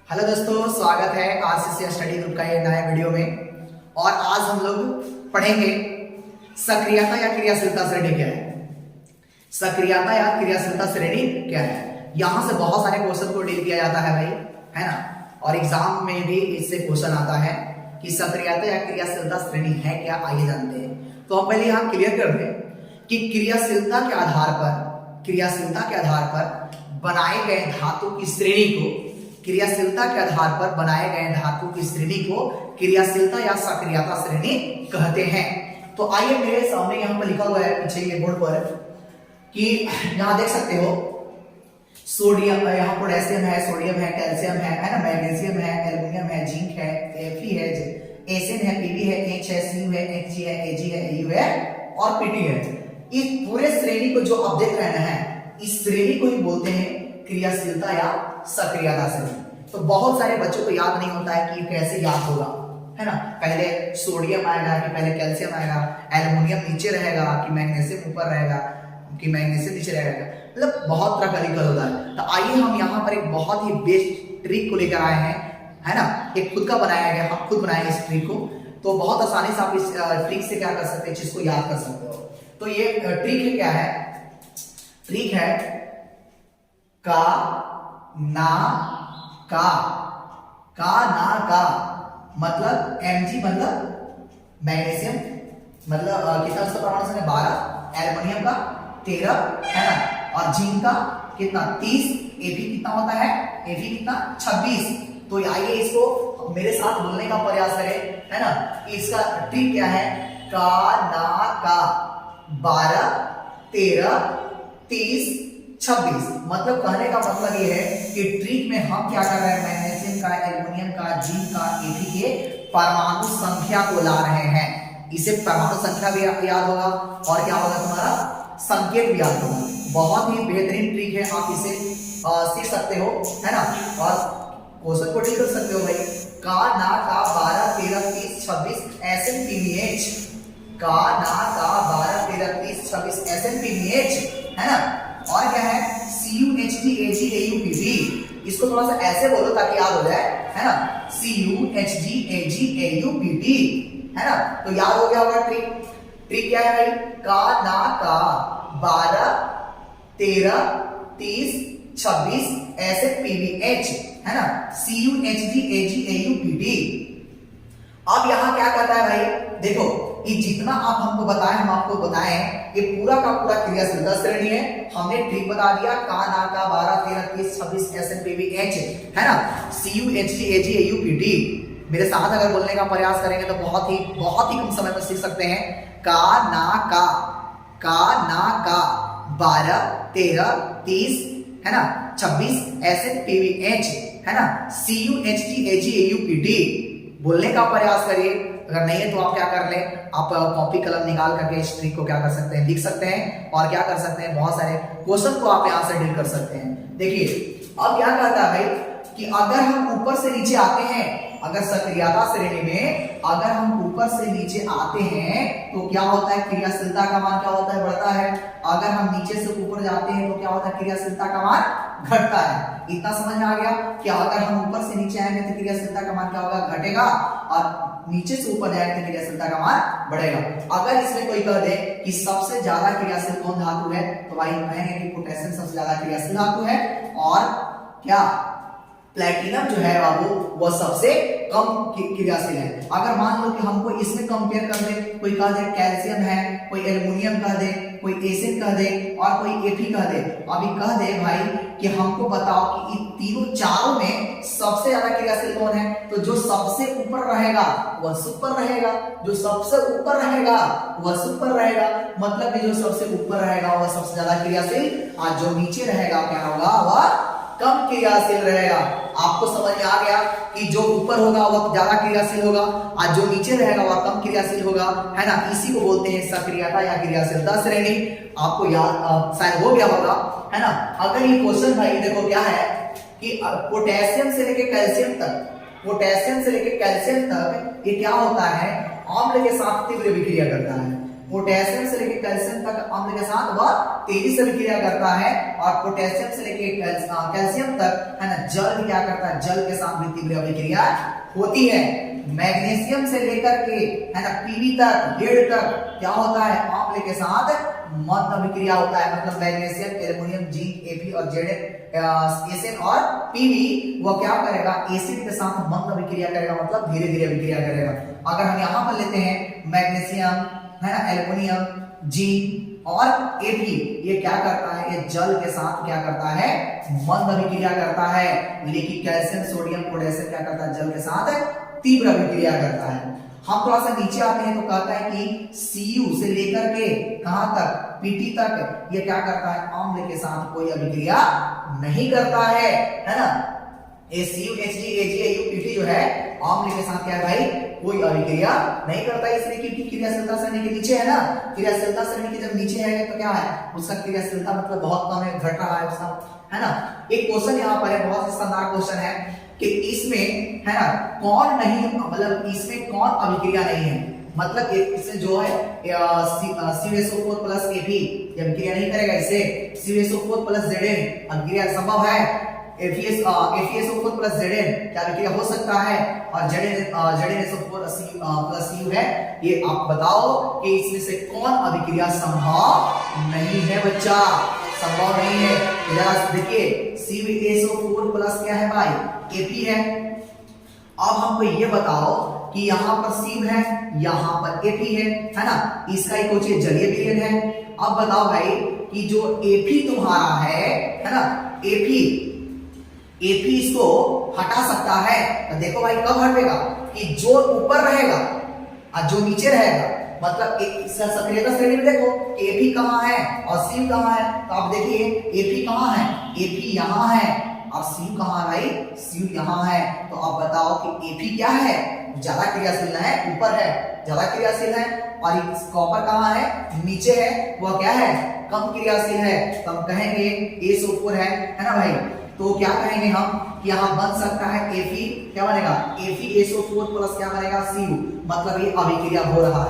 Hello दोस्तों, स्वागत है आरसीसी स्टडी ग्रुप का ये नए वीडियो में। और आज हम लोग पढ़ेंगे सक्रियता या क्रियाशीलता श्रेणी क्या है। सक्रियता या क्रियाशीलता श्रेणी क्या है, यहां से बहुत सारे क्वेश्चन को डील किया जाता है भाई, है ना। और एग्जाम में भी इससे क्वेश्चन आता है कि सक्रियता या क्रियाशीलता श्रेणी है क्या, आइए जानते हैं। तो हम पहले यहाँ क्लियर कर दें कि क्रियाशीलता के आधार पर बनाए गए धातु की श्रेणी को, क्रियाशीलता के आधार पर बनाए गए धातु की श्रेणी को क्रियाशीलता या सक्रियता श्रेणी कहते हैं। तो आइए मेरे सामने यहाँ पर लिखा हुआ है पीछे ये बोर्ड पर कि यहाँ देख सकते हो सोडियम, यहाँ पोटेशियम है, सोडियम है, कैल्शियम है ना, मैग्नीशियम है, एल्युमिनियम है, जिंक है, Fe है, एसिन है, Pb है, H है, Cu है, Hg है, Ag है, Au है और Pt है। इस पूरे श्रेणी को जो आप देख रहे हैं, इस श्रेणी को ही बोलते हैं क्रियाशीलता या सक्रियता श्रेणी। तो बहुत सारे बच्चों को याद नहीं होता है कि कैसे याद होगा, है ना। पहले सोडियम आएगा कि पहले कैल्शियम आएगा, एल्युमिनियम नीचे रहेगा कि मैग्नीशियम ऊपर रहेगा कि मैग्नीशियम नीचे रहेगा, मतलब बहुत तरह का दिक्कत होता है। तो आइए हम यहाँ पर एक बहुत ही बेस्ट ट्रिक को लेकर आए हैं, है ना। एक खुद का बनाया गया, हम खुद बनाए इस ट्रिक को। तो बहुत आसानी से आप इस ट्रिक से क्या कर सकते हैं, चीज को याद कर सकते हो। तो ये ट्रिक है, क्या है, ट्रिक है का ना का मतलब Mg मतलब मैग्नीशियम, मतलब कितना उसका प्रमाण से 12, एल्युमिनियम का 13, है ना, और जिंक का कितना 30, Fe कितना होता है, Fe कितना 26। तो आइए इसको मेरे साथ बोलने का प्रयास करें, है ना। इसका ट्रिक क्या है, का ना का 12, 13, 30, 26। मतलब कहने का मतलब ये है कि ट्रिक में हम क्या कर रहे हैं, मैग्नीशियम का, एल्युमिनियम का, जिंक का, Fe के परमाणु संख्या को ला रहे हैं। इसे परमाणु संख्या भी याद होगा और क्या होगा, तुम्हारा संकेत भी याद होगा। बहुत ही बेहतरीन ट्रिक है, आप इसे सीख सकते हो, है ना, और क्वेश्चन को डील कर सकते हो भाई। का ना का 12, 13, 30, 26 SnPbH, का ना का 12, 13, 30, 26 SnPbH, है ना। और क्या है, CuHd Ag Au Pt। इसको थोड़ा सा ऐसे बोलो ताकि याद हो जाए, है ना, CuHd Ag Au Pt, है ना। तो याद हो गया होगा ट्रिक। ट्रिक क्या है भाई, का ना का 12, 13, 30, 26 SnPbH, है ना, CuHd Ag Au Pt। अब यहां क्या करता है भाई, देखो ये जितना आप हमको बताएं, हम आपको बताएं, ये पूरा का पूरा क्रियाशीलता श्रेणी है। हमने ट्रिक बता दिया, का ना का 12, 13, 30, 26 SnPbH, है ना, CuHd Ag Au Pt। मेरे साथ अगर बोलने का प्रयास करेंगे तो बहुत ही कम समय में सीख सकते हैं। का ना का 12, 13, 30, है ना, 26 SnPbH, है ना, CuHd Ag Au Pt। बोलने का प्रयास करिए। अगर नहीं है तो आप क्या कर लें, आप कॉपी कलम निकाल करके इस ट्रिक को क्या कर सकते हैं, लिख सकते हैं और क्या कर सकते हैं, बहुत सारे क्वेश्चन को आप यहां से डील कर सकते हैं। देखिए अब क्या कहता है भाई कि अगर हम ऊपर से नीचे आते हैं, अगर सक्रियता श्रेणी में अगर हम ऊपर से नीचे आते हैं तो क्या होता है, क्रियाशीलता का मान क्या होता है, बढ़ता है। अगर हम नीचे से ऊपर जाते हैं तो क्या होता है, क्रियाशीलता का मान घटता है। इतना समझ में आ गया कि अगर हम ऊपर से नीचे आएंगे तो क्रियाशीलता का मान क्या होगा, घटेगा, और नीचे से ऊपर जाएंगे तो क्रियाशीलता का मान बढ़ेगा। अगर इसमें कोई कह दे कि सबसे ज्यादा क्रियाशील कौन धातु है, तो भाई कहेंगे कि पोटेशियम सबसे ज्यादा क्रियाशील धातु है, और क्या प्लेटिनम जो है बाबू वो सबसे कम क्रियाशील है। अगर मान लो कि हमको इसमें कंपेयर कर दे, कोई कह दे कैल्शियम है, कोई एल्युमिनियम कह दे, कोई एसिड कह दे और कोई Fe कह दे। अभी कह दे भाई कि हमको बताओ कि इन तीनों चारों में सबसे ज्यादा क्रियाशील कौन है, तो जो सबसे ऊपर रहेगा वह सुपर रहेगा, जो सबसे ऊपर रहेगा वह सुपर रहेगा। मतलब कि जो सबसे ऊपर रहेगा वह सबसे ज्यादा क्रियाशील, और जो नीचे रहेगा क्या होगा, वह कम क्रियाशील रहेगा। आपको समझ में आ गया कि जो ऊपर होगा वह ज्यादा क्रियाशील होगा और जो नीचे रहेगा वह कम क्रियाशील होगा, है ना। इसी को बोलते हैं सक्रियता या क्रियाशीलता श्रेणी। आपको याद शायद हो गया होगा, है ना। अगर ये क्वेश्चन भाई देखो क्या है कि पोटेशियम से लेकर कैल्शियम तक ये क्या होता है, अम्ल के साथ तीव्र विक्रिया करता है। पोटेशियम से लेकर कैल्शियम तक अम्ल के साथ वह तेजी से विक्रिया करता है, और पोटेशियम से लेकर कैल्शियम तक है ना जल क्या करता है, जल के साथ भी तीव्र विक्रिया होती है। मैग्नीशियम से लेकर के है ना पीवी तक, लेड तक क्या होता है, अम्ल के साथ मंद विक्रिया होता है। मतलब मैग्नीशियम, एल्युमिनियम, जिंक, एफी और एसिड और पीवी वो क्या करेगा, एसिड के साथ मंद विक्रिया करेगा, मतलब धीरे धीरे विक्रिया करेगा। अगर हम यहाँ पर लेते हैं मैग्नीशियम है ना, एल्युमिनियम, जिंक और एफी, ये क्या करता है, ये जल के साथ क्या करता है, मंद विक्रिया करता है। लेकिन कैल्शियम, सोडियम, पोटेशियम क्या करता है, जल के साथ तीव्र विक्रिया करता है। हम थोड़ा सा नीचे आते हैं तो कहता है कि Cu से लेकर के कहां तक, Pt तक ये क्या करता है, अम्ल के साथ कोई अभिक्रिया नहीं करता है ना। Cu, Hg, Ag, Au, Pt जो है अम्ल के साथ क्या है भाई, कोई अभिक्रिया नहीं करता, इसलिए क्योंकि क्रियाशीलता श्रेणी के नीचे है ना। क्रियाशीलता श्रेणी के जब नीचे है तो क्या है, उसका क्रियाशीलता मतलब बहुत कम है, घट रहा है उसका, है ना। एक क्वेश्चन यहाँ पर है, बहुत शानदार क्वेश्चन है कि इसमें है ना कौन नहीं, मतलब इसमें कौन अभिक्रिया नहीं है, मतलब इसमें जो है CuSO4 प्लस Ap ये अभिक्रिया नहीं करेगा, इससे CuSO4 प्लस Zn अभिक्रिया संभव है। FeSO4 प्लस Zn क्या अभिक्रिया हो सकता है, और ZnSO4 प्लस Cu है। ये आप बताओ कि इसमें से कौन अभिक्रिया संभव नहीं है बच्चा, संभव नहीं है। जरा देखिए CuSO4 प्लस क्या है भाई, Ap है। अब हमको ये बताओ कि यहाँ पर Cu है, यहाँ पर Ap है ना, इसका एक कुछ जलीय विलयन है। अब बताओ भाई कि जो Ap तुम्हारा है ना, Ap इसको हटा सकता है, तो देखो भाई कब हटेगा, कि जो ऊपर रहेगा और जो नीचे रहेगा, मतलब एक सक्रियता श्रेणी में देखो Ap कहाँ है और Cu कहाँ है, तो आप देखिए Ap कहाँ है, Ap यहाँ है, और Cu कहाँ है भाई, Cu यहाँ है। तो आप बताओ कि Ap क्या है, ज्यादा क्रियाशील है, ऊपर है, ज्यादा क्रियाशील है, और कॉपर कहाँ है, नीचे है, वह क्या है, कम क्रियाशील है। तो हम कहेंगे SO4 है ना भाई, तो क्या कहेंगे हम कि यहाँ बन सकता है Fe, क्या बनेगा, FeSO4 प्लस क्या बनेगा, Cu, मतलब ये अभिक्रिया हो रहा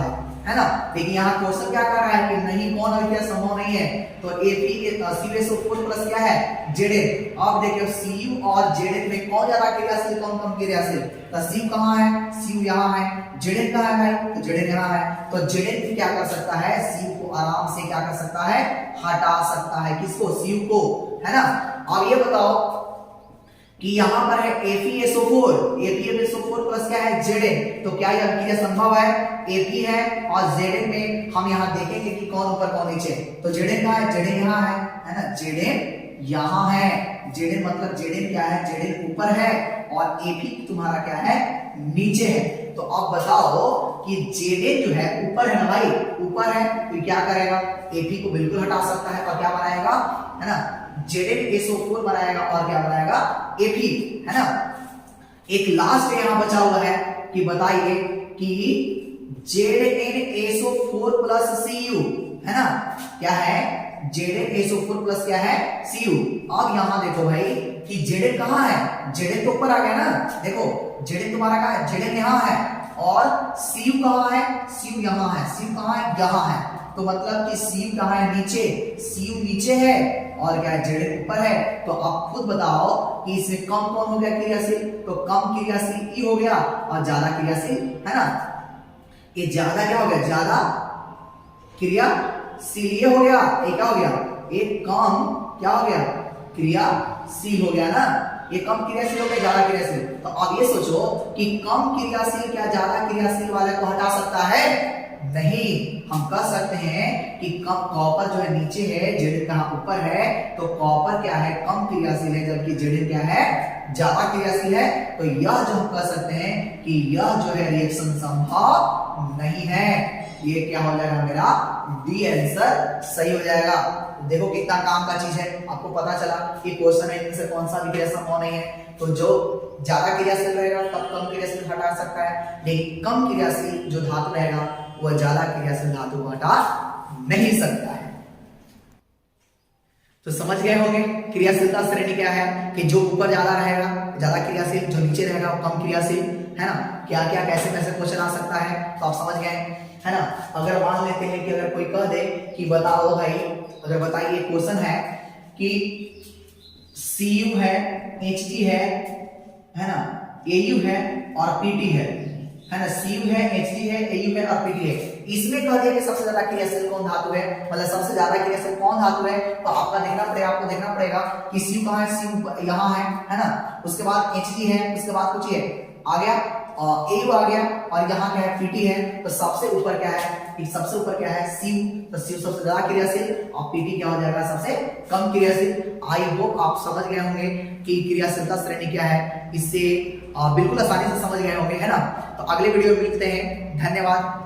है ना। लेकिन यहाँ क्वेश्चन क्या कर रहा है कि नहीं, कौन अभिक्रिया संभव नहीं है, तो CuSO4 प्लस क्या है, Zn। अब देखिए Cu और Zn में कौन ज्यादा क्रियाशील, कौन कम क्रियाशील, तो Cu कहाँ है, Cu यहाँ है, Zn कहाँ है भाई, तो Zn यहाँ है। तो Zn क्या कर सकता है, Cu को आराम से क्या कर सकता है, हटा सकता है, किसको, Cu को, है ना। अब ये बताओ कि यहाँ पर है FeSO4 प्लस क्या है, Zn, तो क्या यह अभिक्रिया संभव है, Ap है, और Zn में हम यहाँ देखेंगे कि कौन ऊपर कौन नीचे, तो Zn कहाँ है, Zn यहाँ है ना, Zn यहाँ है। Zn मतलब Zn क्या है, Zn ऊपर है, और Ap तुम्हारा क्या है, नीचे है। तो अब बताओ कि Zn जो है ऊपर है ना भाई, ऊपर है, तो क्या करेगा, Ap को बिल्कुल हटा सकता है, और क्या बनाएगा, है ना, ZnSO4 बनाएगा, और क्या बनाएगा, Ap, है ना। एक लास्ट यहाँ बचा हुआ है कि बताइए कि ZnSO4 प्लस Cu, है ना, क्या है, ZnSO4 प्लस क्या है, Cu। अब यहाँ देखो भाई कि Zn कहाँ है, Zn तो ऊपर आ गया ना, देखो Zn तुम्हारा कहाँ है, Zn यहाँ है, और Cu कहाँ है, Cu यहाँ है, Cu कहाँ है, यहाँ है। तो मतलब कि Cu कहाँ है, नीचे, Cu नीचे है, और क्या है, Zn ऊपर है। तो आप खुद बताओ कि इसमें कम कौन हो गया क्रियाशील, तो कम क्रियाशील E हो गया, और ज्यादा क्रियाशील, है ना, ये ज्यादा क्या हो गया, ज्यादा क्रियाशील ये हो गया, ये क्या हो गया, एक कम क्या हो गया, क्रियाशील हो गया ना, ये कम क्रियाशील हो गया, ज्यादा क्रियाशील। तो अब ये सोचो कि कम क्रियाशील क्या ज्यादा क्रियाशील वाले को हटा सकता है, नहीं। हम कह सकते हैं कि कम कॉपर जो है नीचे है, Zn कहाँ ऊपर है, तो कॉपर क्या है, कम क्रियाशील है, जबकि Zn क्या है, ज्यादा क्रियाशील है। तो यह जो हम कह सकते हैं कि यह जो है रिएक्शन संभव नहीं है। ये क्या हो जाएगा, मेरा डी आंसर सही हो जाएगा। देखो कितना काम का चीज है, आपको पता चला कि क्वेश्चन है, इनमें से कौन सा विक्रिया संभव नहीं है। तो जो ज्यादा क्रियाशील रहेगा तब कम क्रियाशील हटा सकता है, लेकिन कम क्रियाशील जो धातु रहेगा वह ज्यादा क्रियाशील धातु को हटा नहीं सकता है। तो समझ गए होंगे क्रियाशीलता श्रेणी क्या है, कि जो ऊपर ज्यादा रहेगा ज्यादा क्रियाशील, जो नीचे रहेगा वो कम क्रियाशील, है ना। क्या क्या कैसे कैसे क्वेश्चन आ सकता है, तो आप समझ गए। है ना। अगर मान लेते हैं कि अगर कोई कह दे कि बताओ भाई, अगर बताइए क्वेश्चन है कि Cu है, Hg है ना, Au है और Pt है ना, Cu है, Hg है, Au है और Pt है। इसमें कह दिया कि सबसे ज्यादा क्रियाशील कौन धातु है, मतलब सबसे ज्यादा क्रियाशील कौन धातु है, तो आपको देखना पड़ेगा कि Cu कहां है, Cu यहां है ना, उसके बाद Hg है, उसके बाद कुछ है आ गया, Au आ गया और यहाँ क्या है, Pt है। तो सबसे ऊपर क्या है, सबसे ऊपर क्या है, Cu। तो Cu सबसे ज्यादा क्रियाशील और Pt क्या हो जाएगा, सबसे कम क्रियाशील। आई होप आप समझ गए होंगे कि क्रियाशीलता श्रेणी क्या है, इससे बिल्कुल आसानी से समझ गए होंगे, है ना। तो अगले वीडियो में मिलते हैं, धन्यवाद।